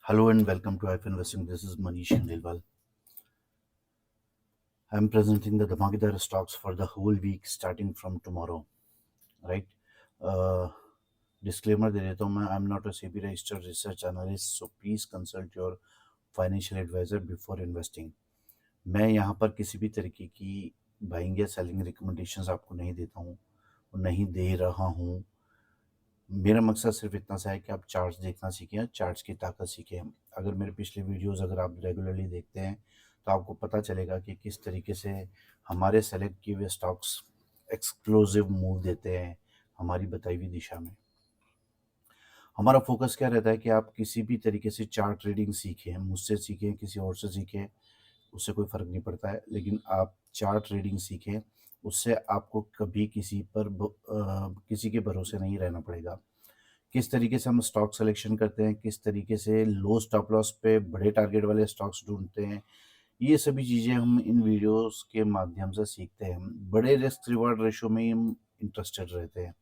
Hello and welcome to IF Investing. This is Manish Khandelwal. I'm presenting the Dhamakidar stocks for the whole week starting from tomorrow. Right? Uh, Disclaimer दे देता हूँ मैं. I'm not a SEBI registered research analyst, so please consult your financial advisor before investing. मैं यहाँ पर किसी भी तरीके की बाइंग या सेलिंग रिकमेंडेशंस आपको नहीं देता हूँ और नहीं दे रहा हूँ. मेरा मकसद सिर्फ इतना सा है कि आप चार्ट्स देखना सीखें, चार्ट्स की ताकत सीखें. अगर मेरे पिछले वीडियोस अगर आप रेगुलरली देखते हैं तो आपको पता चलेगा कि किस तरीके से हमारे सेलेक्ट किए हुए स्टॉक्स एक्सक्लूसिव मूव देते हैं हमारी बताई हुई दिशा में. हमारा फोकस क्या रहता है कि आप किसी भी तरीके से चार्ट रीडिंग सीखें, मुझसे सीखें, किसी और से सीखें, उससे कोई फ़र्क नहीं पड़ता है, लेकिन आप चार्ट रीडिंग सीखें. उससे आपको कभी किसी के भरोसे नहीं रहना पड़ेगा. किस तरीके से हम स्टॉक सिलेक्शन करते हैं, किस तरीके से लो स्टॉप लॉस पे बड़े टारगेट वाले स्टॉक्स ढूंढते हैं, ये सभी चीज़ें हम इन वीडियोस के माध्यम से सीखते हैं. बड़े रिस्क रिवार्ड रेशो में हम इंटरेस्टेड रहते हैं.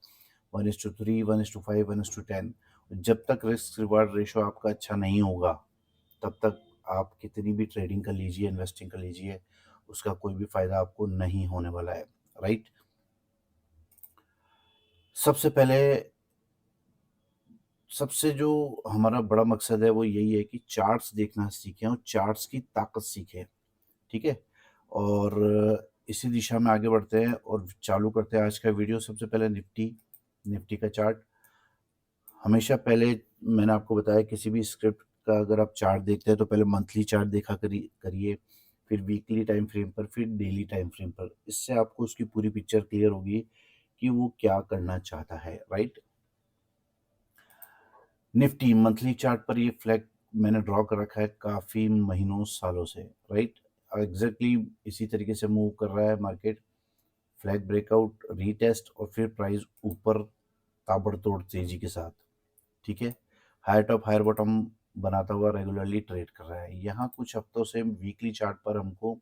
1:3, 1:5, 1:10. जब तक रिस्क रिवार्ड रेशो आपका अच्छा नहीं होगा तब तक आप कितनी भी ट्रेडिंग कर लीजिए, इन्वेस्टिंग कर लीजिए, उसका कोई भी फ़ायदा आपको नहीं होने वाला है. राइट. सबसे पहले सबसे जो हमारा बड़ा मकसद है वो यही है कि चार्ट्स देखना सीखें और चार्ट्स की ताकत सीखें. ठीक है. और इसी दिशा में आगे बढ़ते हैं और चालू करते हैं आज का वीडियो. सबसे पहले निफ्टी का चार्ट. हमेशा पहले मैंने आपको बताया किसी भी स्क्रिप्ट का अगर आप चार्ट देखते हैं तो पहले मंथली चार्ट देखा करिए, फिर वीकली टाइम फ्रेम पर, फिर डेली टाइम फ्रेम पर. इससे आपको उसकी पूरी पिक्चर क्लियर होगी कि वो क्या करना चाहता है. राइट. निफ्टी मंथली चार्ट पर ये फ्लैग मैंने ड्रॉ कर रखा है काफ़ी महीनों सालों से. राइट. एग्जैक्टली इसी तरीके से मूव कर रहा है मार्केट. फ्लैग ब्रेकआउट, रीटेस्ट और फिर प्राइस ऊपर ताबड़तोड़ तेजी के साथ. ठीक है. हायर टॉप हायर बॉटम बनाता हुआ रेगुलरली ट्रेड कर रहा है. यहाँ कुछ हफ्तों से वीकली चार्ट पर हमको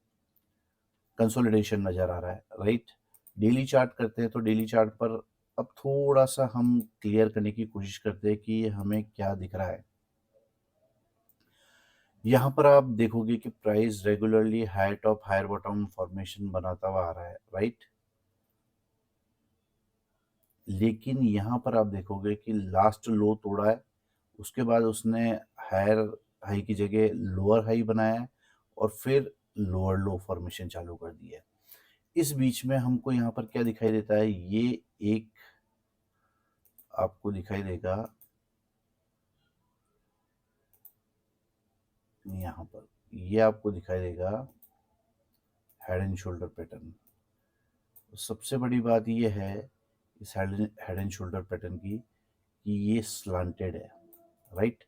कंसोलिडेशन नज़र आ रहा है. राइट. डेली चार्ट करते हैं तो डेली चार्ट पर अब थोड़ा सा हम क्लियर करने की कोशिश करते हैं कि हमें क्या दिख रहा है. यहाँ पर आप देखोगे कि price regularly high top higher bottom formation बनाता हुआ आ रहा है. राइट. लेकिन यहाँ पर आप देखोगे कि लास्ट लो तोड़ा है, उसके बाद उसने हायर हाई की जगह लोअर हाई बनाया है और फिर लोअर लो फॉर्मेशन चालू कर दी है. इस बीच में हमको यहाँ पर क्या दिखाई देता है, ये एक आपको दिखाई देगा यहाँ पर, ये आपको दिखाई देगा हेड एंड शोल्डर पैटर्न. सबसे बड़ी बात ये है इस हेड एंड शोल्डर पैटर्न की कि ये स्लांटेड है. राइट.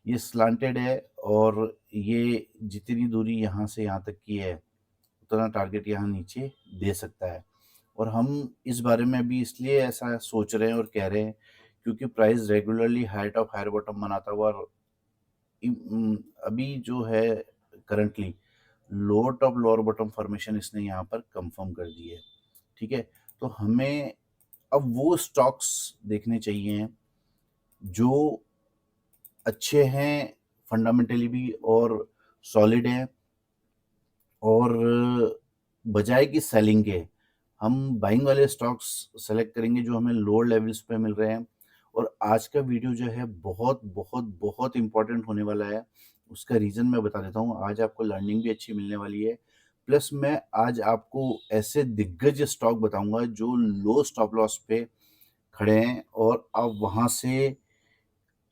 ये स्लांटेड है और ये जितनी दूरी यहाँ से यहाँ तक की है उतना टारगेट यहाँ नीचे दे सकता है. और हम इस बारे में अभी इसलिए ऐसा सोच रहे हैं और कह रहे हैं क्योंकि price regularly high top higher bottom बनाता हुआ अभी जो है currently lower top lower bottom formation इसने यहाँ पर कंफर्म कर दी है. ठीक है. तो हमें अब वो स्टॉक्स देखने चाहिए जो अच्छे हैं फंडामेंटली भी और सॉलिड हैं, और बजाय कि सेलिंग के हम बाइंग वाले स्टॉक्स सेलेक्ट करेंगे जो हमें लोअर लेवल्स पे मिल रहे हैं. और आज का वीडियो जो है बहुत बहुत बहुत इंपॉर्टेंट होने वाला है. उसका रीज़न मैं बता देता हूँ. आज आपको लर्निंग भी अच्छी मिलने वाली है, प्लस मैं आज आपको ऐसे दिग्गज स्टॉक बताऊंगा जो लो स्टॉप लॉस पे खड़े हैं और आप वहाँ से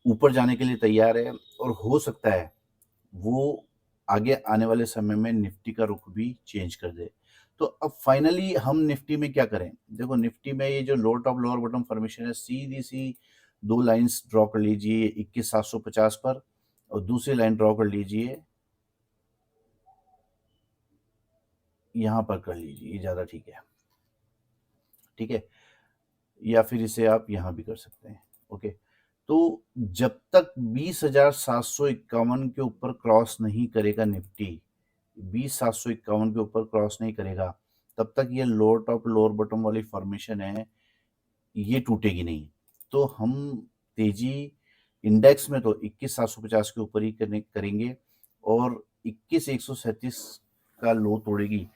ऊपर जाने के लिए तैयार है. और हो सकता है वो आगे आने वाले समय में निफ्टी का रुख भी चेंज कर दे. तो अब फाइनली हम निफ्टी में क्या करें. देखो निफ्टी में ये जो lower top lower bottom formation है, सीधी सी दो लाइंस ड्रॉ कर लीजिए 21,750 पर और दूसरी लाइन ड्रॉ कर लीजिए यहाँ पर कर लीजिए, ये ज़्यादा ठीक है. ठीक है. या फिर इसे आप यहाँ भी कर सकते हैं. ओके. तो जब तक 20,751 के ऊपर क्रॉस नहीं करेगा निफ्टी, 20,751 के ऊपर क्रॉस नहीं करेगा तब तक ये लोअर टॉप लोअर बॉटम वाली फॉर्मेशन है ये टूटेगी नहीं. तो हम तेजी इंडेक्स में तो 21,750 के ऊपर ही करेंगे और 21,137 का लो तोड़ेगी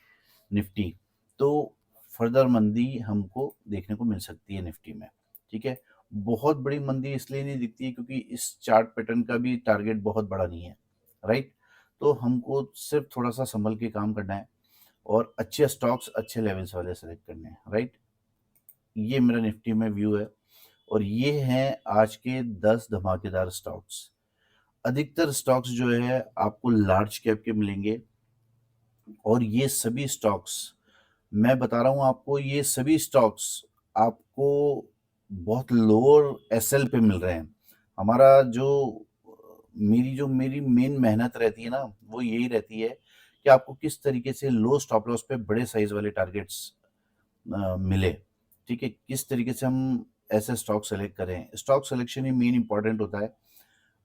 निफ्टी, तो फर्दर मंदी हमको देखने को मिल सकती है निफ्टी में। ठीक है, बहुत बड़ी मंदी इसलिए नहीं दिखती है क्योंकि इस चार्ट पैटर्न का भी टारगेट बहुत बड़ा नहीं है, राइट। तो हमको सिर्फ थोड़ा सा संभल के काम करना है और अच्छे स्टॉक्स अच्छे लेवल्स वाले सेलेक्ट करने हैं, राइट। ये मेरा निफ्टी में व्यू है और ये हैं आज के 10 धमाकेदार स्टॉक्स। अधिकतर स्टॉक्स जो है आपको लार्ज कैप के मिलेंगे और ये सभी स्टॉक्स, मैं बता रहा हूँ आपको, ये सभी स्टॉक्स आपको बहुत लोअर एसएल पे मिल रहे हैं। हमारा जो मेरी मेन मेहनत रहती है ना, वो यही रहती है कि आपको किस तरीके से लो स्टॉप लॉस पे बड़े साइज वाले टारगेट्स मिले। ठीक है, किस तरीके से हम ऐसे स्टॉक सेलेक्ट करें। स्टॉक सिलेक्शन ही मेन इंपॉर्टेंट होता है,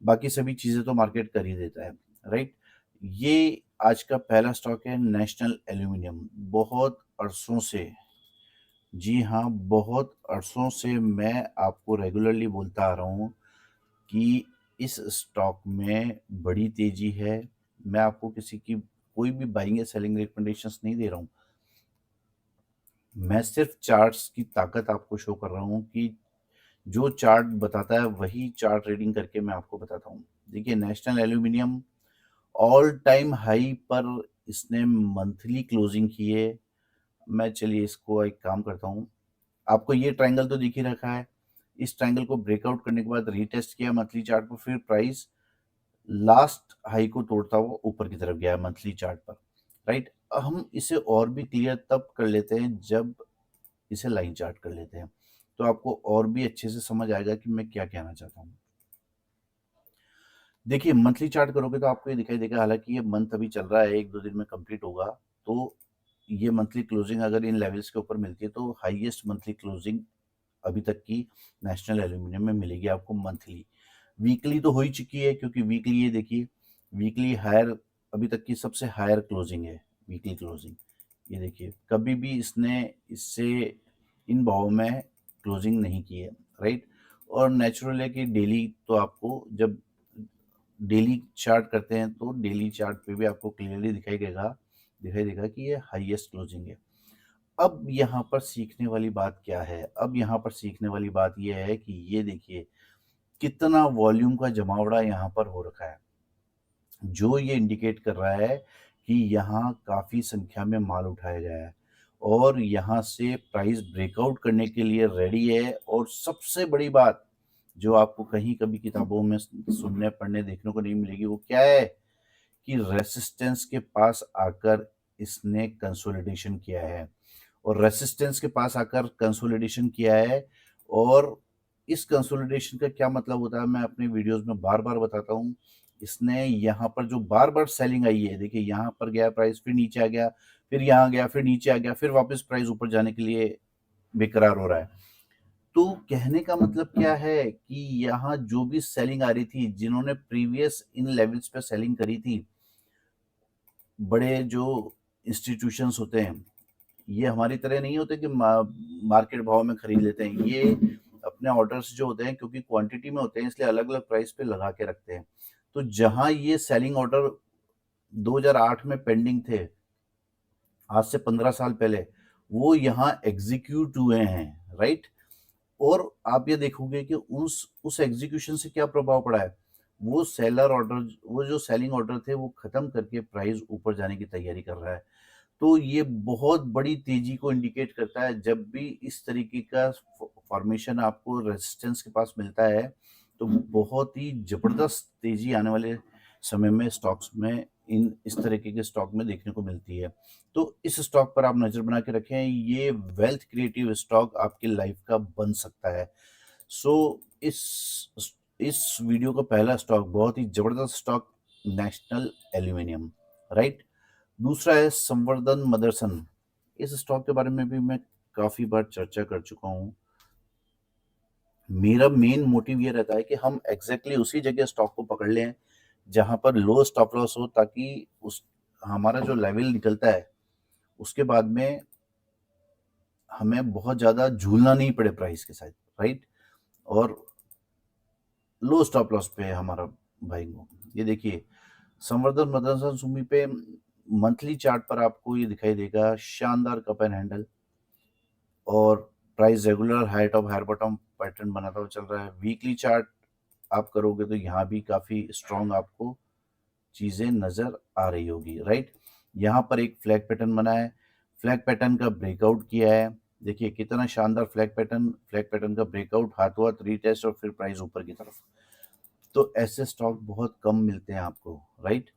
बाकी सभी चीज़ें तो मार्केट कर ही देता है, राइट। ये आज का पहला स्टॉक है नेशनल एल्यूमिनियम। बहुत अरसों से, जी हाँ, बहुत अरसों से मैं आपको रेगुलरली बोलता आ रहा हूँ कि इस स्टॉक में बड़ी तेजी है। मैं आपको किसी की कोई भी बाइंग या सेलिंग रिकमेंडेशंस नहीं दे रहा हूँ, मैं सिर्फ चार्ट्स की ताकत आपको शो कर रहा हूँ कि जो चार्ट बताता है वही चार्ट रीडिंग करके मैं आपको बताता हूँ। देखिए, national aluminium all time high पर इसने मंथली क्लोजिंग की है। मैं चलिए इसको एक काम करता हूँ, आपको ये ट्रायंगल तो दिख ही रखा है। इस ट्रायंगल को ब्रेकआउट करने के बाद रीटेस्ट किया मंथली चार्ट पर, फिर प्राइस लास्ट हाई को तोड़ता हुआ ऊपर की तरफ गया मंथली चार्ट पर, राइट। हम इसे और भी क्लियर तब कर लेते हैं जब इसे लाइन चार्ट कर लेते हैं, तो आपको और भी अच्छे से समझ आएगा कि मैं क्या कहना चाहता हूँ। देखिए, मंथली चार्ट करोगे तो आपको ये दिखाई देगा, हालांकि ये मंथ अभी चल रहा है, 1-2 दिन में कंप्लीट होगा, तो ये मंथली क्लोजिंग अगर इन लेवल्स के ऊपर मिलती है तो हाईएस्ट मंथली क्लोजिंग अभी तक की नेशनल एल्यूमिनियम में मिलेगी आपको मंथली। वीकली तो हो ही चुकी है क्योंकि वीकली ये देखिए, वीकली हायर, अभी तक की सबसे हायर क्लोजिंग है वीकली क्लोजिंग। ये देखिए, कभी भी इसने इससे इन भाव में क्लोजिंग नहीं की है, राइट। और नेचुरल है कि डेली तो आपको जब डेली चार्ट करते हैं तो डेली चार्ट पे भी आपको क्लियरली दिखाई देगा कि ये हाईएस्ट क्लोजिंग है। अब यहाँ पर सीखने वाली बात क्या है? अब यहाँ पर सीखने वाली बात ये है कि ये देखिए कितना वॉल्यूम का जमावड़ा यहाँ पर हो रखा है, जो ये इंडिकेट कर रहा है कि यहाँ काफ़ी संख्या में माल उठाया गया है और यहाँ से प्राइस ब्रेकआउट करने के लिए रेडी है। और सबसे बड़ी बात जो आपको कहीं कभी किताबों में सुनने पढ़ने देखने को नहीं मिलेगी, वो क्या है कि रेसिस्टेंस के पास आकर इसने कंसोलिडेशन किया है और रेसिस्टेंस के पास आकर कंसोलिडेशन किया है। और इस कंसोलिडेशन का क्या मतलब होता है मैं अपने वीडियोस में बार बार बताता हूँ। इसने यहाँ पर जो बार बार सेलिंग आई है, देखिए यहाँ पर गया प्राइस, फिर नीचे आ गया, फिर यहाँ गया, फिर नीचे आ गया, फिर वापस प्राइस ऊपर जाने के लिए बेकरार हो रहा है। तो कहने का मतलब क्या है कि यहाँ जो भी सेलिंग आ रही थी, जिन्होंने प्रीवियस इन लेवल्स पे सेलिंग करी थी, बड़े जो इंस्टीट्यूशंस होते हैं, ये हमारी तरह नहीं होते कि मार्केट भाव में खरीद लेते हैं। ये अपने ऑर्डर्स जो होते हैं, क्योंकि क्वांटिटी में होते हैं, इसलिए अलग अलग प्राइस पे लगा के रखते हैं। तो जहां ये सेलिंग ऑर्डर 2008 में पेंडिंग थे, आज से 15 साल पहले, वो यहाँ एग्जीक्यूट हुए हैं, राइट। और आप ये देखोगे कि उस एग्जीक्यूशन से क्या प्रभाव पड़ा है, वो सेलर ऑर्डर, वो जो सेलिंग ऑर्डर थे वो खत्म करके प्राइस ऊपर जाने की तैयारी कर रहा है। तो ये बहुत बड़ी तेजी को इंडिकेट करता है। जब भी इस तरीके का फॉर्मेशन आपको रेजिस्टेंस के पास मिलता है तो बहुत ही जबरदस्त तेजी आने वाले समय में स्टॉक्स में, इन इस तरीके के स्टॉक में देखने को मिलती है। तो इस स्टॉक पर आप नजर बना के रखें, ये वेल्थ क्रिएटिव स्टॉक आपकी लाइफ का बन सकता है। सो इस वीडियो का पहला स्टॉक, बहुत ही जबरदस्त स्टॉक, नेशनल एल्यूमिनियम, राइट। दूसरा है संवर्धन मदरसन। इस स्टॉक के बारे में भी मैं काफ़ी बार चर्चा कर चुका हूँ। मेरा मेन मोटिव ये रहता है कि हम एग्जैक्टली उसी जगह स्टॉक को पकड़ लें जहाँ पर लो स्टॉप लॉस हो, ताकि उस हमारा जो लेवल निकलता है उसके बाद में हमें बहुत ज़्यादा झूलना नहीं पड़े प्राइस के साथ, राइट। और लो स्टॉप लॉस पे है हमारा बाइंग हो। ये देखिए संवर्धन मदरसन सुमी पे मंथली चार्ट पर आपको ये दिखाई देगा शानदार कप एंड हैंडल, और price regular height of higher bottom pattern बनाता हुआ चल रहा है। वीकली चार्ट आप करोगे तो यहाँ भी काफी स्ट्रॉन्ग आपको चीजें नजर आ रही होगी, राइट। यहाँ पर एक फ्लैग पैटर्न बना है, फ्लैग पैटर्न का ब्रेकआउट किया है। देखिए कितना शानदार फ्लैग पैटर्न का ब्रेकआउट, हाथों हाथ रीटेस्ट और फिर प्राइस ऊपर की तरफ। तो ऐसे स्टॉक बहुत कम मिलते हैं आपको, राइट।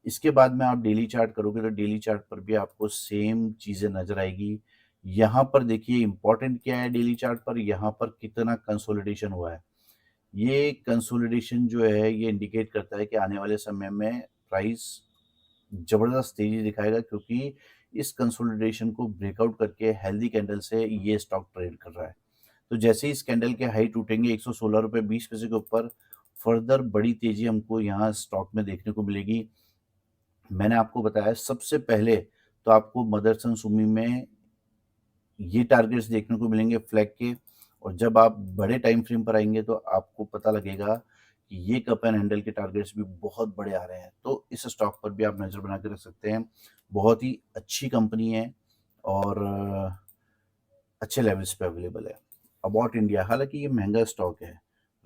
इसके बाद में आप डेली चार्ट करोगे तो डेली चार्ट पर भी आपको सेम चीजें नजर आएगी। यहाँ पर देखिए इंपॉर्टेंट क्या है डेली चार्ट पर, यहाँ पर कितना कंसोलिडेशन हुआ है। ये कंसोलिडेशन जो है ये इंडिकेट करता है कि आने वाले समय में प्राइस जबरदस्त तेजी दिखाएगा, क्योंकि इस कंसोलिडेशन को ब्रेकआउट करके हेल्दी कैंडल से ये स्टॉक ट्रेड कर रहा है। तो जैसे ही इस कैंडल के हाई टूटेंगे 116 रुपये 20 पैसे के ऊपर, फर्दर बड़ी तेजी हमको यहाँ स्टॉक में देखने को मिलेगी। मैंने आपको बताया सबसे पहले तो आपको मदरसन सुमी में ये टारगेट्स देखने को मिलेंगे फ्लैग के, और जब आप बड़े टाइम फ्रेम पर आएंगे तो आपको पता लगेगा कि ये कप एंड हैंडल के टारगेट्स भी बहुत बड़े आ रहे हैं। तो इस स्टॉक पर भी आप नजर बना के रख सकते हैं। बहुत ही अच्छी कंपनी है और अच्छे लेवल्स पे अवेलेबल है। अबाउट इंडिया, हालांकि ये महंगा स्टॉक है,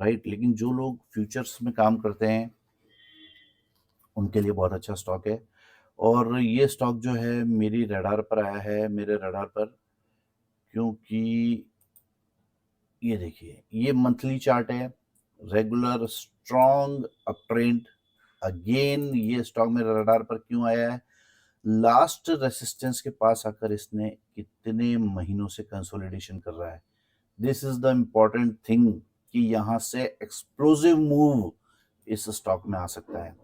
राइट, लेकिन जो लोग फ्यूचर्स में काम करते हैं उनके लिए बहुत अच्छा स्टॉक है। और ये स्टॉक जो है मेरी रडार पर आया है, मेरे रडार पर, क्योंकि ये देखिए ये मंथली चार्ट है, regular strong up trend. Again ये स्टॉक मेरे रडार पर क्यों आया है, लास्ट रेसिस्टेंस के पास आकर इसने कितने महीनों से कंसोलिडेशन कर रहा है। This is the important thing कि यहाँ से एक्सप्लोसिव मूव इस स्टॉक में आ सकता है।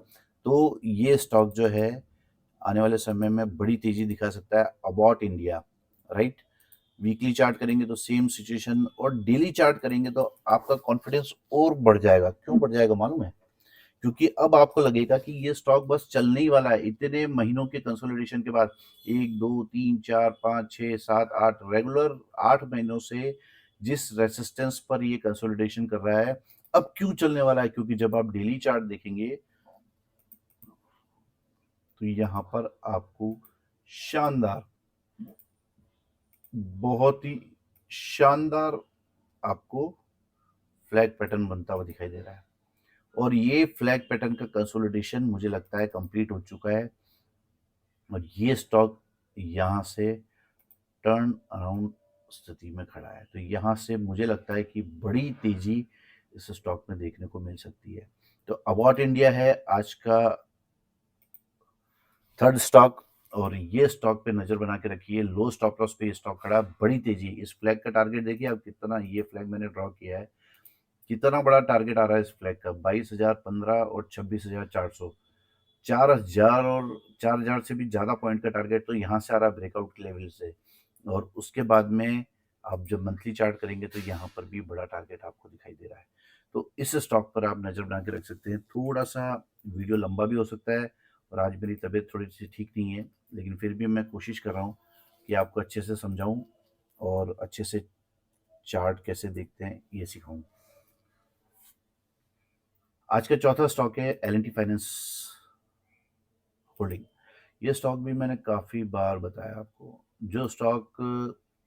तो ये स्टॉक जो है आने वाले समय में बड़ी तेजी दिखा सकता है, about India, right. Weekly chart करेंगे तो सेम सिचुएशन, और डेली चार्ट करेंगे तो आपका कॉन्फिडेंस और बढ़ जाएगा। क्यों बढ़ जाएगा मालूम है, क्योंकि अब आपको लगेगा कि ये स्टॉक बस चलने ही वाला है। इतने महीनों के कंसोलिडेशन के बाद 1 2 3 4 5 6 7 8 रेगुलर 8 महीनों से जिस रेसिस्टेंस पर ये कंसोलिडेशन कर रहा है, अब क्यों चलने वाला है, क्योंकि जब आप डेली चार्ट देखेंगे तो यहां पर आपको शानदार, बहुत ही शानदार आपको फ्लैग पैटर्न बनता हुआ दिखाई दे रहा है। और ये फ्लैग पैटर्न का कंसोलिडेशन मुझे लगता है कंप्लीट हो चुका है, और ये स्टॉक यहाँ से टर्न अराउंड स्थिति में खड़ा है। तो यहाँ से मुझे लगता है कि बड़ी तेजी इस स्टॉक में देखने को मिल सकती है। तो अबाउट इंडिया है आज का थर्ड स्टॉक, और ये स्टॉक पे नजर बना के रखिए। लो स्टॉप लॉस पे ये स्टॉक खड़ा है, बड़ी तेजी। इस फ्लैग का टारगेट देखिए आप कितना, ये फ्लैग मैंने ड्रॉ किया है, कितना बड़ा टारगेट आ रहा है इस फ्लैग का, 22,000 15 और 26,400, 4,000 और 4,000 से भी ज्यादा पॉइंट का टारगेट तो यहाँ से आ रहा है ब्रेकआउट के लेवल से। और उसके बाद में आप जब मंथली चार्ट करेंगे तो यहाँ पर भी बड़ा टारगेट आपको दिखाई दे रहा है। तो इस स्टॉक पर आप नजर बना के रख सकते हैं। थोड़ा सा वीडियो लंबा भी हो सकता है, और आज मेरी तबीयत थोड़ी सी ठीक नहीं है, लेकिन फिर भी मैं कोशिश कर रहा हूँ कि आपको अच्छे से समझाऊं और अच्छे से चार्ट कैसे देखते हैं ये सिखाऊं। आज का चौथा स्टॉक है L&T फाइनेंस होल्डिंग। ये स्टॉक भी मैंने काफ़ी बार बताया आपको। जो स्टॉक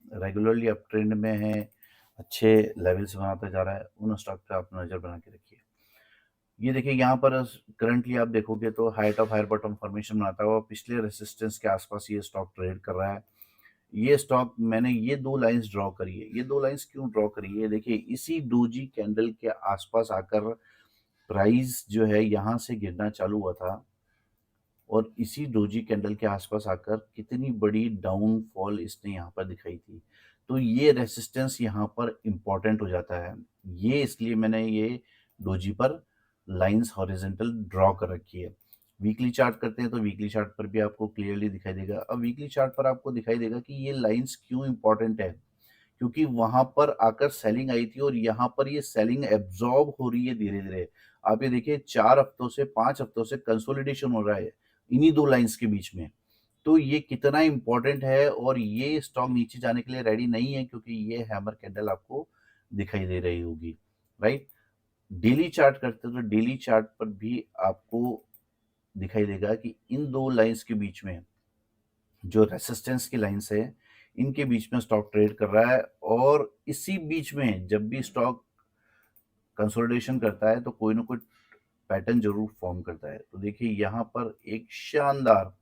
रेगुलरली अप ट्रेंड में है, अच्छे लेवल्स बनाता जा रहा है, उन स्टॉक पे आप नज़र बना के रखिए। ये देखिए यहाँ पर करंटली आप देखोगे तो height of higher bottom formation बनाता हुआ पिछले रेसिस्टेंस के आसपास ये स्टॉक ट्रेड कर रहा है। ये स्टॉक मैंने ये दो लाइंस ड्रॉ करी है। ये दो लाइंस क्यों ड्रॉ करी है, देखिए इसी डोजी कैंडल के आसपास आकर प्राइस जो है यहाँ से गिरना चालू हुआ था, और इसी डोजी कैंडल के आसपास आकर कितनी बड़ी डाउनफॉल इसने यहाँ पर दिखाई थी। तो ये रेसिस्टेंस यहाँ पर इम्पॉर्टेंट हो जाता है। ये इसलिए मैंने ये डोजी पर लाइंस हॉरिजेंटल ड्रॉ कर रखी है। वीकली चार्ट करते हैं तो वीकली चार्ट पर भी आपको क्लियरली दिखाई देगा। अब वीकली चार्ट पर आपको दिखाई देगा कि ये लाइंस क्यों इंपॉर्टेंट है, क्योंकि वहां पर आकर सेलिंग आई थी, और यहाँ पर ये सेलिंग एब्जॉर्ब हो रही है धीरे धीरे। आप ये देखिए 4 हफ्तों से 5 हफ्तों से कंसोलिडेशन हो रहा है इन्हीं दो लाइंस के बीच में। तो ये कितना इंपॉर्टेंट है, और ये स्टॉक नीचे जाने के लिए रेडी नहीं है, क्योंकि ये हैमर कैंडल आपको दिखाई दे रही होगी, राइट। डेली चार्ट करते हैं तो डेली चार्ट पर भी आपको दिखाई देगा कि इन दो लाइंस के बीच में जो रेसिस्टेंस की लाइंस है, इनके बीच में स्टॉक ट्रेड कर रहा है, और इसी बीच में जब भी स्टॉक कंसोलिडेशन करता है तो कोई ना कोई पैटर्न जरूर फॉर्म करता है। तो देखिए यहाँ पर एक शानदार,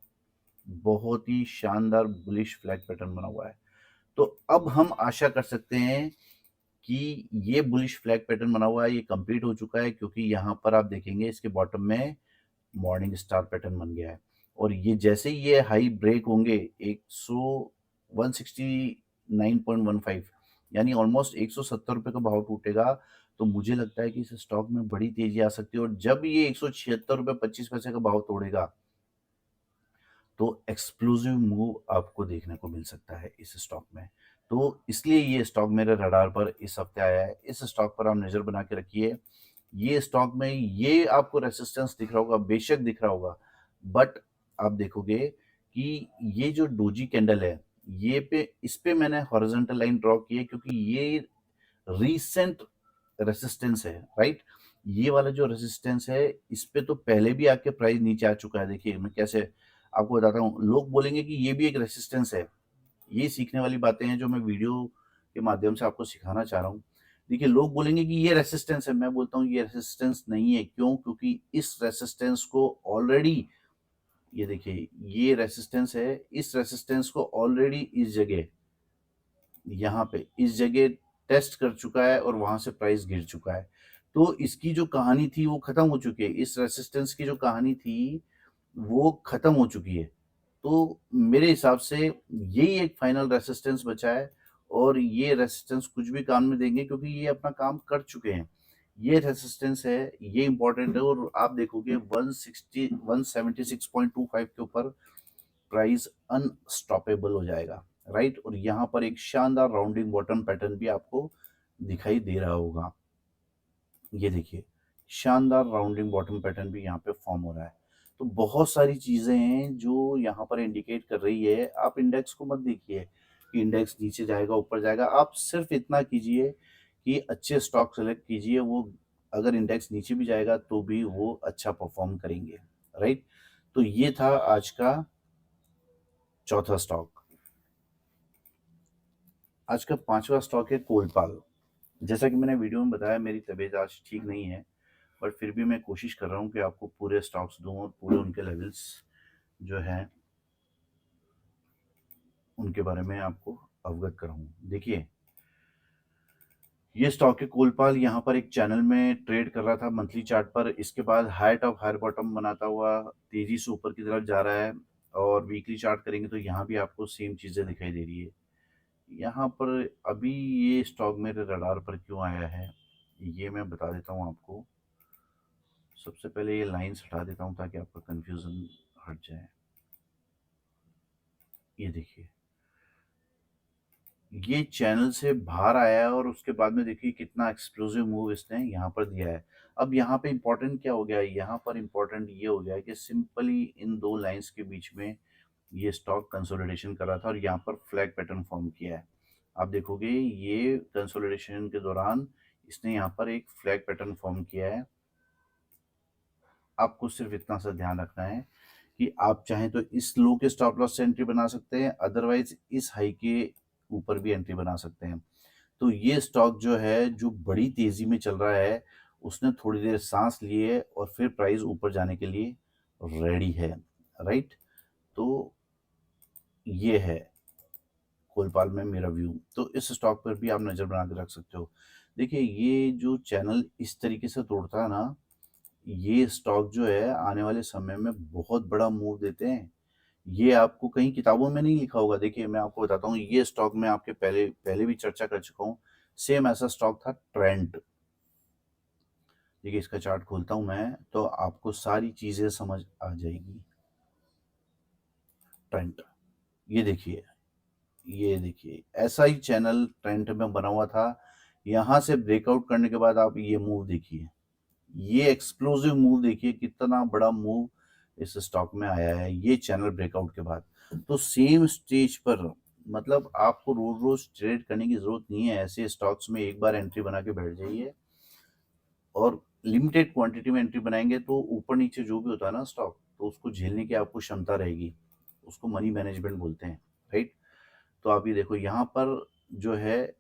बहुत ही शानदार बुलिश फ्लैग पैटर्न बना हुआ है। तो अब हम आशा कर सकते हैं कि ये बुलिश फ्लैग पैटर्न बना हुआ है, ये कंप्लीट हो चुका है, क्योंकि यहाँ पर आप देखेंगे इसके बॉटम में मॉर्निंग स्टार पैटर्न बन गया है। और ये जैसे ही ये हाई ब्रेक होंगे 169.15, यानी ऑलमोस्ट 170 रुपए का भाव टूटेगा, तो मुझे लगता है कि इस स्टॉक में बड़ी तेजी आ सकती है। और जब ये 176 रुपए 25 पैसे का भाव तोड़ेगा तो एक्सप्लोसिव मूव आपको देखने को मिल सकता है इस स्टॉक में। तो इसलिए ये स्टॉक मेरे रडार पर इस हफ्ते आया है। इस स्टॉक पर आप नज़र बना के रखिए। ये स्टॉक में ये आपको रेसिस्टेंस दिख रहा होगा, बेशक दिख रहा होगा, बट आप देखोगे कि ये जो डोजी कैंडल है, ये पे इस पे मैंने हॉरिजॉन्टल लाइन ड्रॉ की है, क्योंकि ये रीसेंट रेसिस्टेंस है, राइट। ये वाला जो रेसिस्टेंस है, इस पे तो पहले भी आके प्राइस नीचे आ चुका है। देखिए मैं कैसे आपको बताता हूँ, लोग बोलेंगे कि ये भी एक रेसिस्टेंस है। ये सीखने वाली बातें हैं जो मैं वीडियो के माध्यम से आपको सिखाना चाह रहा हूँ। देखिए लोग बोलेंगे कि ये रेसिस्टेंस है, मैं बोलता हूँ ये रेसिस्टेंस नहीं है। क्यों? क्योंकि इस रेसिस्टेंस को ऑलरेडी, ये देखिए ये रेसिस्टेंस है, इस रेसिस्टेंस को ऑलरेडी इस जगह, यहाँ पे इस जगह टेस्ट कर चुका है और वहां से प्राइस गिर चुका है। तो इसकी जो कहानी थी वो खत्म हो चुकी है। इस रेसिस्टेंस की जो कहानी थी वो खत्म हो चुकी है। तो मेरे हिसाब से यही एक फाइनल रेसिस्टेंस बचा है, और ये रेसिस्टेंस कुछ भी काम नहीं देंगे, क्योंकि ये अपना काम कर चुके हैं। ये रेसिस्टेंस है, ये इंपॉर्टेंट है। और आप देखोगे 160 176.25 के ऊपर प्राइस अनस्टॉपेबल हो जाएगा, राइट। और यहाँ पर एक शानदार राउंडिंग बॉटम पैटर्न भी आपको दिखाई दे रहा होगा। ये देखिए शानदार राउंडिंग बॉटम पैटर्न भी यहाँ पे फॉर्म हो रहा है। तो बहुत सारी चीजें हैं जो यहाँ पर इंडिकेट कर रही है। आप इंडेक्स को मत देखिए कि इंडेक्स नीचे जाएगा ऊपर जाएगा, आप सिर्फ इतना कीजिए कि अच्छे स्टॉक सेलेक्ट कीजिए। वो अगर इंडेक्स नीचे भी जाएगा तो भी वो अच्छा परफॉर्म करेंगे, राइट। तो ये था आज का चौथा स्टॉक। आज का पांचवा स्टॉक है कोलपाल। जैसा कि मैंने वीडियो में बताया, मेरी तबीयत आज ठीक नहीं है, बट फिर भी मैं कोशिश कर रहा हूँ कि आपको पूरे स्टॉक्स दूं और पूरे उनके लेवल्स जो हैं उनके बारे में आपको अवगत कराऊं। देखिए ये स्टॉक है कोलपाल, यहाँ पर एक चैनल में ट्रेड कर रहा था मंथली चार्ट पर। इसके बाद हाई टॉप हाई बॉटम बनाता हुआ तेजी से ऊपर की तरफ जा रहा है। और वीकली चार्ट करेंगे तो यहाँ भी आपको सेम चीज़ें दिखाई दे रही है। यहाँ पर अभी ये स्टॉक मेरे रडार पर क्यों आया है, ये मैं बता देता हूँ आपको। सबसे पहले ये लाइन्स हटा देता हूँ ताकि आपका कंफ्यूजन हट जाए। ये देखिए ये चैनल से बाहर आया है, और उसके बाद में देखिए कितना एक्सप्लोसिव मूव इसने यहाँ पर दिया है। अब यहाँ पे इम्पोर्टेंट क्या हो गया है, यहाँ पर इम्पोर्टेंट ये हो गया है कि सिंपली इन दो लाइंस के बीच में ये स्टॉक कंसोलिडेशन कर रहा था और यहाँ पर फ्लैग पैटर्न फॉर्म किया है। आप देखोगे ये कंसोलिडेशन के दौरान इसने यहाँ पर एक फ्लैग पैटर्न फॉर्म किया है। आपको सिर्फ इतना सा ध्यान रखना है कि आप चाहें तो इस लो के स्टॉप लॉस से एंट्री बना सकते हैं, अदरवाइज इस हाई के ऊपर भी एंट्री बना सकते हैं। तो ये स्टॉक जो है, जो बड़ी तेजी में चल रहा है, उसने थोड़ी देर सांस ली है और फिर प्राइस ऊपर जाने के लिए रेडी है, राइट। तो ये है कोलपाल में मेरा व्यू। तो इस स्टॉक पर भी आप नज़र बना के रख सकते हो। देखिए ये जो चैनल इस तरीके से तोड़ता है ना, ये स्टॉक जो है आने वाले समय में बहुत बड़ा मूव देते हैं। ये आपको कहीं किताबों में नहीं लिखा होगा। देखिए मैं आपको बताता हूँ, ये स्टॉक में आपके पहले पहले भी चर्चा कर चुका हूँ। सेम ऐसा स्टॉक था ट्रेंड। देखिए इसका चार्ट खोलता हूँ मैं तो आपको सारी चीजें समझ आ जाएगी। ट्रेंड, ये देखिए ऐसा ही चैनल ट्रेंड में बना हुआ था। यहाँ से ब्रेकआउट करने के बाद आप ये मूव देखिए, ये एक्सप्लोसिव मूव देखिए, कितना बड़ा मूव इस स्टॉक में आया है ये चैनल ब्रेकआउट के बाद। तो सेम स्टेज पर, मतलब आपको रोज रोज ट्रेड करने की जरूरत नहीं है। ऐसे स्टॉक्स में एक बार एंट्री बना के बैठ जाइए, और लिमिटेड क्वांटिटी में एंट्री बनाएंगे तो ऊपर नीचे जो भी होता है ना स्टॉक, तो उसको झेलने की आपको क्षमता रहेगी, उसको मनी मैनेजमेंट बोलते हैं, राइट। तो आप ये देखो यहाँ पर जो है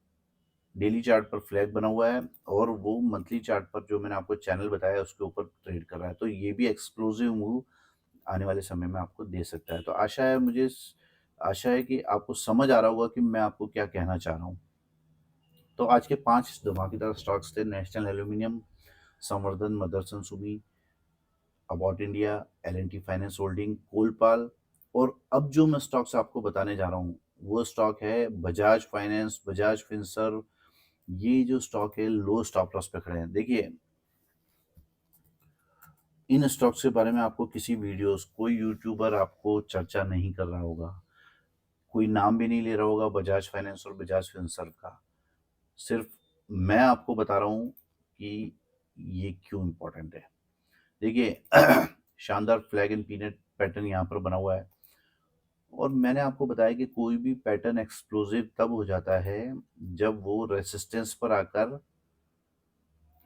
डेली चार्ट पर फ्लैग बना हुआ है और वो मंथली चार्ट पर जो मैंने आपको चैनल बताया उसके ऊपर ट्रेड कर रहा है, तो ये भी एक्सप्लोसिव मूव आने वाले समय में आपको दे सकता है। तो आशा है कि आपको समझ आ रहा होगा कि मैं आपको क्या कहना चाह रहा हूँ। तो आज के 5 धमाकेदार स्टॉक्स थे: National Aluminium, Samvardhana Motherson Sumi, about India, L and T finance holding, Colpal. और अब जो मैं स्टॉक्स आपको बताने जा रहा हूँ वो स्टॉक है बजाज फाइनेंस, बजाज फिनसर्व। ये जो स्टॉक है लो स्टॉप लॉस पे खड़े हैं। देखिए, इन स्टॉक्स के बारे में आपको किसी वीडियोस, कोई यूट्यूबर आपको चर्चा नहीं कर रहा होगा, कोई नाम भी नहीं ले रहा होगा बजाज फाइनेंस और बजाज फिनसर्व का। सिर्फ मैं आपको बता रहा हूँ कि ये क्यों इम्पोर्टेंट है। देखिए शानदार फ्लैग एंड पीनट पैटर्न यहाँ पर बना हुआ है और मैंने आपको बताया कि कोई भी पैटर्न एक्सप्लोसिव तब हो जाता है जब वो रेसिस्टेंस पर आकर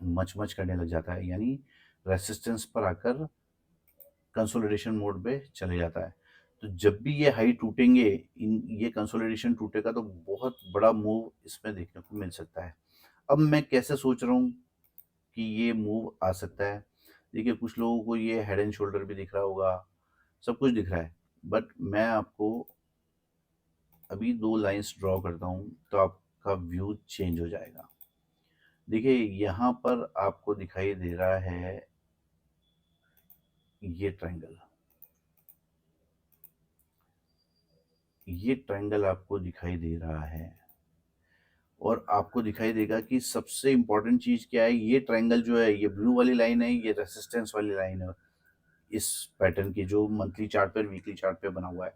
मच करने लग जाता है, यानी रेसिस्टेंस पर आकर कंसोलिडेशन मोड पे चले जाता है। तो जब भी ये हाई टूटेंगे, ये कंसोलिडेशन टूटेगा तो बहुत बड़ा मूव इसमें देखने को मिल सकता है। अब मैं कैसे सोच रहा हूँ कि ये मूव आ सकता है। देखिए, कुछ लोगों को ये हेड एंड शोल्डर भी दिख रहा होगा, सब कुछ दिख रहा है, बट मैं आपको अभी 2 लाइंस ड्रॉ करता हूँ तो आपका व्यू चेंज हो जाएगा। देखिए, यहाँ पर आपको दिखाई दे रहा है ये ट्रायंगल आपको दिखाई दे रहा है और आपको दिखाई देगा कि सबसे इंपॉर्टेंट चीज क्या है। ये ट्रायंगल जो है, ये ब्लू वाली लाइन है, ये रेसिस्टेंस वाली लाइन है इस पैटर्न की, जो मंथली चार्ट पर वीकली चार्ट पे बना हुआ है।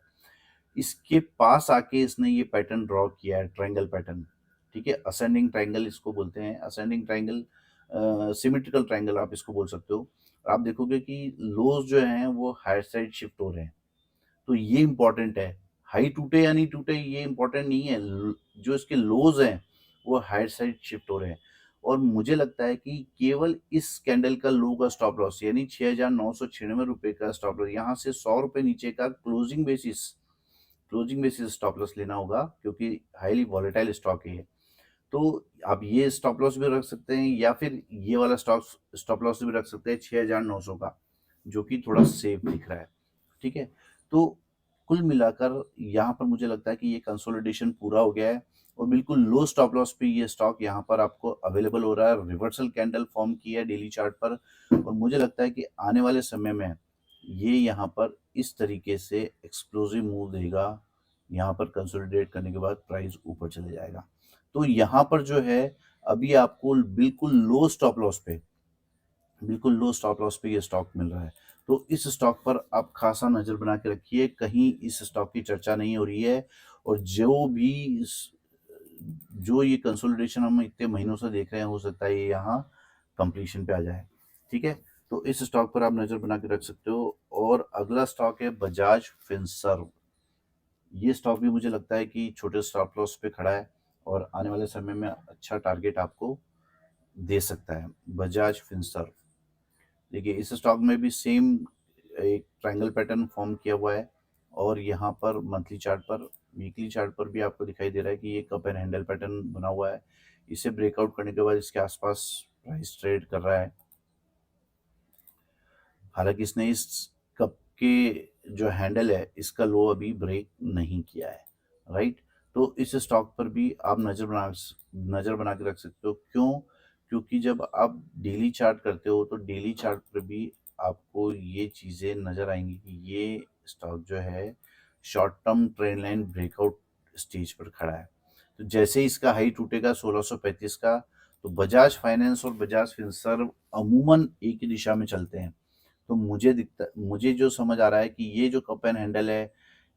इसके पास आके इसने ये पैटर्न ड्रॉ किया है, ट्रायंगल पैटर्न। ठीक है, असेंडिंग ट्रायंगल इसको बोलते हैं, असेंडिंग ट्रायंगल, सिमेट्रिकल ट्रायंगल आप इसको बोल सकते हो। आप देखोगे कि लोज जो हैं वो हायर साइड शिफ्ट हो रहे हैं, तो ये इंपॉर्टेंट है। हाई टूटे या नहीं टूटे ये इंपॉर्टेंट नहीं है, जो इसके लोज हैं वो हायर साइड शिफ्ट हो रहे हैं। और मुझे लगता है कि केवल इस कैंडल का लो का स्टॉप लॉस, यानी 6,996 का स्टॉप लॉस, यहाँ से 100 रुपए नीचे का क्लोजिंग बेसिस स्टॉप लॉस लेना होगा, क्योंकि हाईली वॉलेटाइल स्टॉक है ये। तो आप ये स्टॉप लॉस भी रख सकते हैं या फिर ये वाला स्टॉप लॉस भी रख सकते हैं 6,900 का, जो कि थोड़ा सेफ दिख रहा है। ठीक है, तो कुल मिलाकर यहाँ पर मुझे लगता है कि ये कंसोलिडेशन पूरा हो गया है और बिल्कुल लो स्टॉप लॉस पे ये स्टॉक यहाँ पर आपको अवेलेबल हो रहा है। रिवर्सल कैंडल फॉर्म किया है डेली चार्ट पर और मुझे लगता है कि आने वाले समय में ये यहाँ पर इस तरीके से एक्सप्लोसिव मूव देगा। यहाँ पर कंसोलिडेट करने के बाद प्राइस ऊपर चले जाएगा। तो यहाँ पर जो है अभी आपको बिल्कुल लो स्टॉप लॉस पे ये स्टॉक मिल रहा है। तो इस स्टॉक पर आप खासा नजर बना के रखिए, कहीं इस स्टॉक की चर्चा नहीं हो रही है। और जो ये कंसोलिडेशन हम इतने महीनों से देख रहे हैं, हो सकता है ये यहाँ कंप्लीशन पे आ जाए। ठीक है, तो इस स्टॉक पर आप नजर बना के रख सकते हो। और अगला स्टॉक है बजाज फिनसर्व। ये स्टॉक भी मुझे लगता है कि छोटे स्टॉप लॉस पे खड़ा है और आने वाले समय में अच्छा टारगेट आपको दे सकता है बजाज फिनसर्व। देखिए, इस स्टॉक में भी सेम एक ट्रायंगल पैटर्न फॉर्म किया हुआ है और यहाँ पर मंथली चार्ट पर, वीकली चार्ट पर भी आपको दिखाई दे रहा है कि ये कप एंड हैंडल पैटर्न बना हुआ है। इसे ब्रेकआउट करने के बाद इसके आसपास प्राइस ट्रेड कर रहा है। हालांकि इसने इस कप के जो हैंडल है इसका लो अभी ब्रेक नहीं किया है, राइट। तो इस स्टॉक पर भी आप नजर बना के रख सकते हो। क्यों? क्योंकि जब आप डेली चार्ट करते हो तो डेली चार्ट पर भी आपको ये चीजें नजर आएंगी कि ये स्टॉक जो है short term trend line breakout stage पर खड़ा है। तो जैसे ही इसका हाई टूटेगा 1635 का, तो बजाज फाइनेंस और बजाज फिनसर्व अमूमन एक ही दिशा में चलते हैं। तो मुझे जो समझ आ रहा है कि ये जो कप एंड हैंडल है,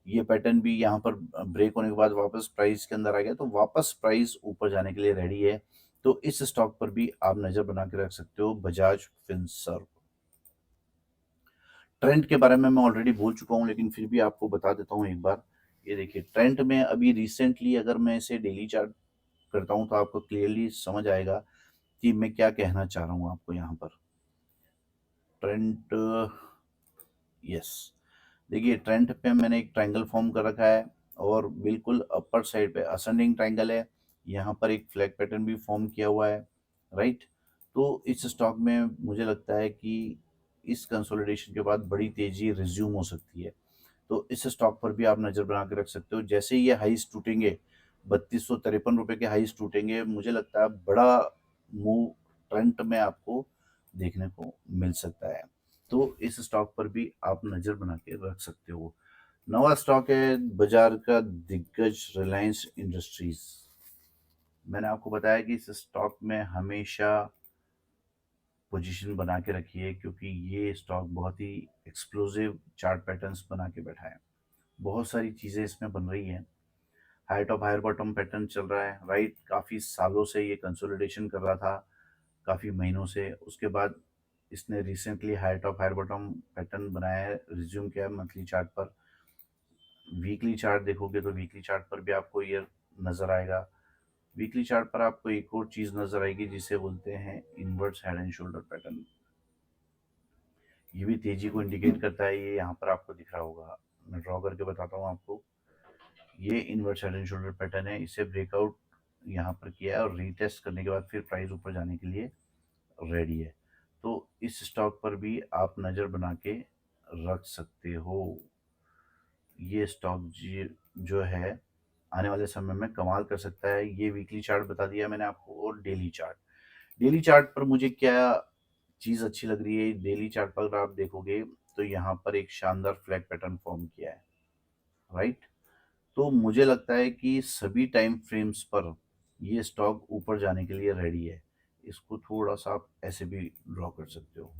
ये पैटर्न भी यहाँ पर ब्रेक होने के बाद वापस प्राइस के अंदर आ गया, तो वापस प्राइस ऊपर जाने के लिए रेडी है। तो इस स्टॉक पर भी आप नजर बना के रख सकते हो, बजाज फिनसर्व। ट्रेंड के बारे में मैं ऑलरेडी बोल चुका हूँ, लेकिन फिर भी आपको बता देता हूँ एक बार। ये देखिए, ट्रेंड में अभी रिसेंटली अगर मैं इसे डेली चार्ट करता हूँ तो आपको क्लियरली समझ आएगा कि मैं क्या कहना चाह रहा हूँ आपको यहाँ पर। ट्रेंड, यस, देखिए ट्रेंड पे मैंने एक ट्रायंगल फॉर्म कर रखा है और बिल्कुल अपर साइड पे असेंडिंग ट्रायंगल है। यहाँ पर एक फ्लैग पैटर्न भी फॉर्म किया हुआ है, राइट। तो इस स्टॉक में मुझे लगता है कि इस कंसोलिडेशन के बाद बड़ी तेजी रिज्यूम हो सकती है। तो इस स्टॉक पर भी आप नज़र बना के रख सकते हो। जैसे ही ये हाइस टूटेंगे, 3253 रुपये के हाइस टूटेंगे, मुझे लगता है बड़ा मूव ट्रेंड में आपको देखने को मिल सकता है। तो इस स्टॉक पर भी आप नज़र बना के रख सकते हो। नवा स्टॉक है बाजार का दिग्गज रिलायंस इंडस्ट्रीज। मैंने आपको बताया कि इस स्टॉक में हमेशा पोजीशन बना के रखिए, क्योंकि ये स्टॉक बहुत ही एक्सप्लोसिव चार्ट पैटर्न्स बना के बैठा है। बहुत सारी चीज़ें इसमें बन रही हैं। High top higher bottom pattern चल रहा है, राइट। काफ़ी सालों से ये कंसोलिडेशन कर रहा था, काफ़ी महीनों से। उसके बाद इसने recently high top higher bottom pattern बनाया है, रिज्यूम किया है मंथली चार्ट पर। वीकली चार्ट देखोगे तो वीकली चार्ट पर भी आपको ये नज़र आएगा। वीकली चार्ट पर आपको एक और चीज़ नज़र आएगी जिसे बोलते हैं inverts head and shoulder pattern. ये भी तेजी को इंडिकेट करता है। ये यहाँ पर आपको दिख रहा होगा, मैं ड्रॉ करके बताता हूँ आपको। ये inverse head and shoulder pattern है, इसे ब्रेकआउट यहाँ पर किया है और रीटेस्ट करने के बाद फिर प्राइस ऊपर जाने के लिए रेडी है। तो इस स्टॉक पर भी आप नज़र बना के रख सकते हो। ये स्टॉक जो है आने वाले समय में कमाल कर सकता है। ये वीकली चार्ट बता दिया मैंने आपको, और डेली चार्ट। डेली चार्ट पर मुझे क्या चीज़ अच्छी लग रही है, डेली चार्ट पर अगर आप देखोगे तो यहाँ पर एक शानदार फ्लैग पैटर्न फॉर्म किया है, राइट। तो मुझे लगता है कि सभी टाइम फ्रेम्स पर ये स्टॉक ऊपर जाने के लिए रेडी है। इसको थोड़ा सा आप ऐसे भी ड्रॉ कर सकते हो,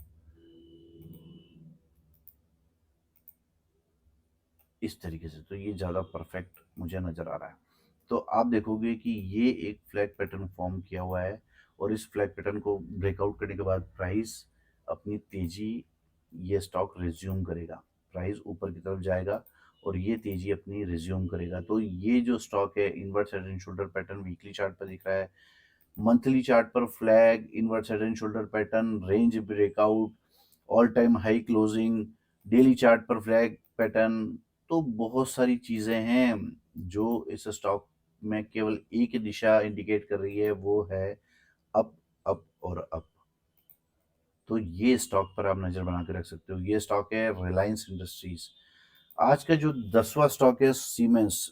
इस तरीके से। तो ये ज़्यादा परफेक्ट मुझे नज़र आ रहा है। तो आप देखोगे कि ये एक फ्लैग पैटर्न फॉर्म किया हुआ है और इस फ्लैग पैटर्न को ब्रेकआउट करने के बाद प्राइस अपनी तेजी, ये स्टॉक रिज्यूम करेगा, प्राइस ऊपर की तरफ जाएगा और ये तेजी अपनी रिज्यूम करेगा। तो ये जो स्टॉक है inverse head and shoulder pattern weekly chart पर दिख रहा है, मंथली चार्ट पर flag inverse head and shoulder pattern, range breakout, all time high closing, daily chart पर फ्लैग पैटर्न। तो बहुत सारी चीज़ें हैं जो इस स्टॉक में केवल एक ही दिशा इंडिकेट कर रही है, वो है अप, अप और अप। तो ये स्टॉक पर आप नज़र बना के रख सकते हो। ये स्टॉक है रिलायंस इंडस्ट्रीज। आज का जो 10वां स्टॉक है सीमेंस।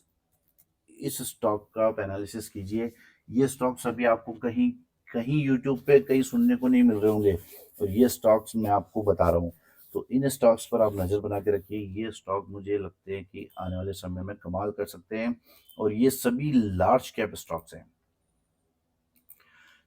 इस स्टॉक का आप एनालिसिस कीजिए। ये स्टॉक्स अभी आपको कहीं कहीं यूट्यूब पे कहीं सुनने को नहीं मिल रहे होंगे, और ये स्टॉक्स मैं आपको बता रहा हूँ। तो इन स्टॉक्स पर आप नज़र बना के रखिए। ये स्टॉक मुझे लगते हैं कि आने वाले समय में कमाल कर सकते हैं, और ये सभी लार्ज कैप स्टॉक्स हैं।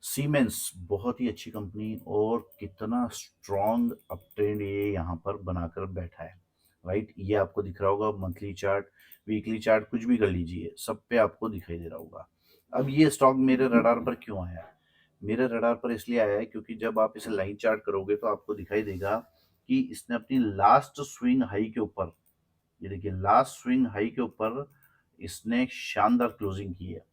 सीमेंस बहुत ही अच्छी कंपनी, और कितना स्ट्रॉन्ग अप ट्रेंड ये यहाँ पर बनाकर बैठा है, राइट। ये आपको दिख रहा होगा मंथली चार्ट, वीकली चार्ट, कुछ भी कर लीजिए, सब पे आपको दिखाई दे रहा होगा। अब ये स्टॉक मेरे रडार पर क्यों आया है? मेरे रडार पर इसलिए आया है क्योंकि जब आप इसे लाइन चार्ट करोगे तो आपको दिखाई देगा कि इसने अपनी लास्ट स्विंग हाई के ऊपर, ये देखिए लास्ट स्विंग हाई के ऊपर इसने शानदार क्लोजिंग की है,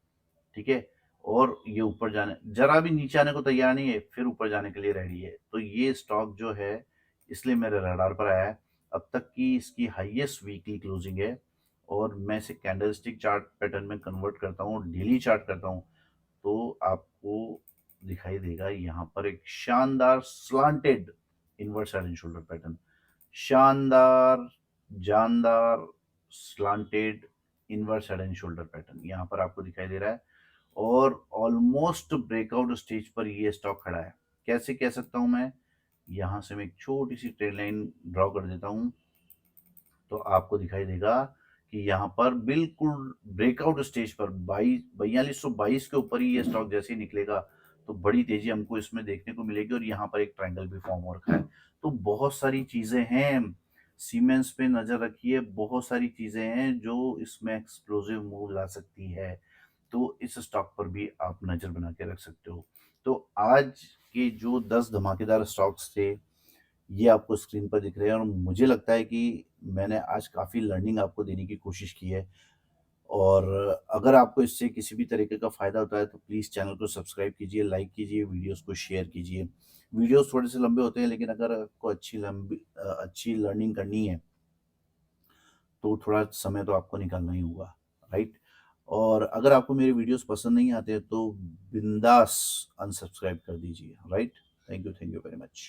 ठीक है। और ये ऊपर जाने, जरा भी नीचे आने को तैयार नहीं है, फिर ऊपर जाने के लिए रेडी है। तो ये स्टॉक जो है इसलिए मेरे रडार पर आया है। अब तक की इसकी हाईएस्ट वीकली क्लोजिंग है, और मैं इसे कैंडलस्टिक चार्ट पैटर्न में कन्वर्ट करता हूँ, डेली चार्ट करता हूँ, तो आपको दिखाई देगा यहाँ पर एक शानदार slanted inverse head and shoulder pattern. शानदार, जानदार, slanted inverse head and shoulder pattern यहाँ पर आपको दिखाई दे रहा है, और ऑलमोस्ट ब्रेकआउट स्टेज पर ये स्टॉक खड़ा है। कैसे कह सकता हूं मैं? यहां से मैं एक छोटी सी ट्रेड लाइन ड्रॉ कर देता हूं, तो आपको दिखाई देगा कि यहाँ पर बिल्कुल ब्रेकआउट स्टेज पर 4222 के ऊपर ही ये स्टॉक जैसे ही निकलेगा, तो बड़ी तेजी हमको इसमें देखने को मिलेगी, और यहाँ पर एक ट्रायंगल भी फॉर्म हो रखा है। तो बहुत सारी चीजें हैं, सीमेंस पे नजर रखिए, बहुत सारी चीजें हैं जो इसमें एक्सप्लोसिव मूव ला सकती है। तो इस स्टॉक पर भी आप नज़र बना के रख सकते हो। तो आज के जो 10 धमाकेदार स्टॉक्स थे, ये आपको स्क्रीन पर दिख रहे हैं, और मुझे लगता है कि मैंने आज काफ़ी लर्निंग आपको देने की कोशिश की है। और अगर आपको इससे किसी भी तरीके का फ़ायदा होता है तो प्लीज़ चैनल को सब्सक्राइब कीजिए, लाइक कीजिए, वीडियोज़ को शेयर कीजिए। वीडियोज़ थोड़े से लंबे होते हैं लेकिन अगर आपको अच्छी लर्निंग करनी है तो थोड़ा समय तो आपको निकालना ही होगा, राइट? और अगर आपको मेरे वीडियोज़ पसंद नहीं आते तो बिंदास अनसब्सक्राइब कर दीजिए, right? Thank you very much.